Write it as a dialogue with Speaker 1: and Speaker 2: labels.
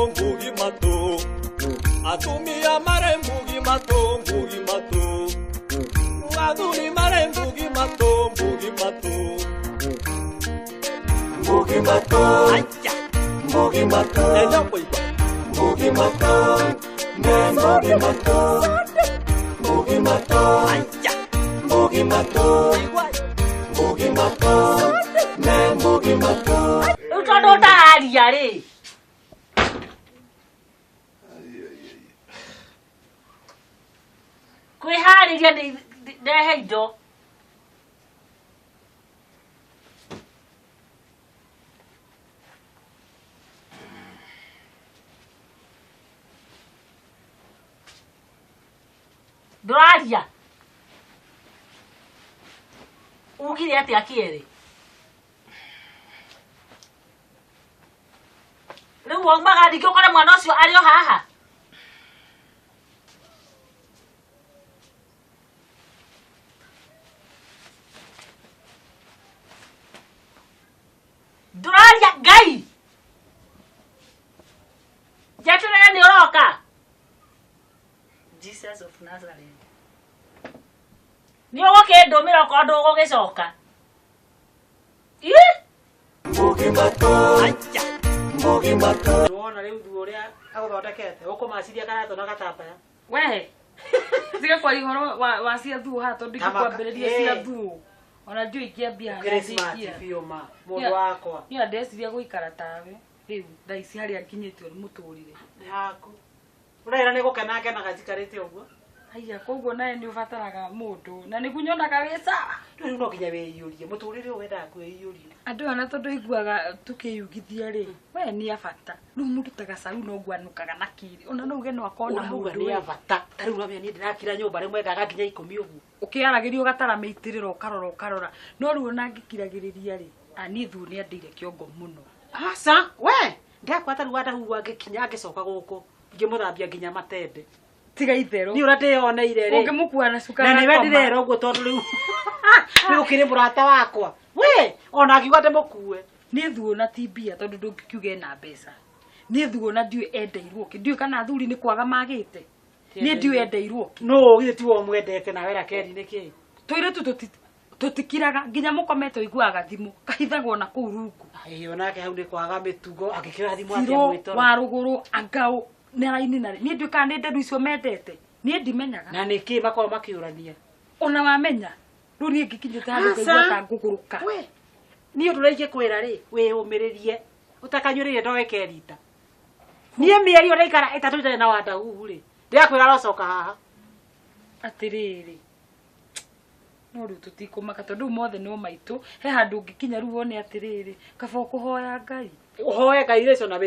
Speaker 1: ngugi mato. Atumia mare ngugi mato, ngugi mato. Aduni mare ngugi mato, ngugi mato. Ngugi mato, ngugi mato. Ngugi mato, ngugi mato. Ngugi mato, ngugi mato. Ngugi mato, ngugi mato.
Speaker 2: Utondo tayari yale. Kwihariria ndehe indo. Doraria. Ugire ati akiere. Riu waumaga ndingĩ ũkore mwana ũcio arĩ o haha. Doraria Ngai. Njeterere nĩ ũroka. Jesus of Nazareth. Nĩ ũgũkĩndũmĩra okorwo ndũgũgĩcoka.
Speaker 1: Ngugi mato. Ngugi mato.
Speaker 3: Wona rĩu thuo ũrĩa agũthondekete ũkũmaciria kana tona gatambaya.
Speaker 2: We. Tiga kwa ihoro wa cia thuo ha tondũ ikwambĩrĩria cia thuo. Ona ndio ikiambia
Speaker 3: Christmas bioma mũndũ wakwa.
Speaker 2: Niĩ ndeciria gũikara tawe. Rĩu ndaici harĩa nginyĩtio nĩ mũtũrire.
Speaker 3: Yaku. Ũrera nĩ gũkena ngenaga njikarĩte ũguo.
Speaker 2: Haiya koguo nawe nĩ ũbataraga mũndũ na nĩguo nyonaga wĩ sawa.
Speaker 3: Rĩu no nginya wĩiyũrie mũtũrĩre ũyũ wendaga kwĩiyũria.
Speaker 2: Andũ ana tondũ iguaga tukĩyugithia rĩ we nĩ abata rĩu mũndũ ta gacaũ no guanukaga na kiri ona no uge no akona mũndũ
Speaker 3: nĩ abata tarĩu no niĩ ndĩrakira nyũmba rĩmwe ngaga nginya 10 ũguo
Speaker 2: ũkĩaragĩrio gatara mĩitĩrĩro ũkarora no rĩu ona ngĩkiragĩrĩria rĩ niĩ thu nĩ andĩire kĩongo mũno.
Speaker 3: Aca we ndakwata rĩu ndahuwa ngĩkinya ngĩcoka gũkũ ngĩmũthambia nginya matende
Speaker 2: tiga itherũ
Speaker 3: ni ũratĩoneire rĩ
Speaker 2: ũngĩmũkua na cukari
Speaker 3: na nĩwe ndĩrera ũguo tondũ rĩu nĩ ũkĩrĩ mũrata wakwa we ona akiuga ndĩmũkue
Speaker 2: niĩ thu na tibia tondũ ndũngĩkiuga na mbeca niĩ thu na ndiũ endeirwo kĩ ndiũ kana thuri nĩ kwaga magĩte niĩ ndiũ endeirwo kĩ
Speaker 3: no githĩ ti wo mwendete na wera keri nĩ kĩ
Speaker 2: tũirĩtu tutikiraga nginya mũkometwo iguaga thimũ kahithagwo na kũu rungu
Speaker 3: onake hau nĩ kwaga mĩtugo angĩkĩra thimũ atĩa mwĩtoro
Speaker 2: wa rũgũrũ angao nĩ raini na niĩ ndiũ kana nĩ nderu icio mendete niĩ ndimenyaga
Speaker 3: na nĩkĩ makorwo makĩũrania
Speaker 2: ona wamenya rĩu niĩ ngĩkinyĩte handũ kaigua ta ngũgũrũka
Speaker 3: we niĩ ndũraige kwĩra rĩ wĩyũmĩrĩrie ũtakanyũrĩire ndoeke rita niĩ mĩeri ũraikara ĩtatũ itarĩ na wadahu rĩ ndĩrakwĩra arocoka haha
Speaker 2: atĩrĩrĩ no rĩu tũtikũmaka tondũ mothe no maitũ he handũ ũngĩkinya rĩu wone atĩrĩrĩ kaba ũkũhoya Ngai
Speaker 3: ũhoe Ngai rĩcio na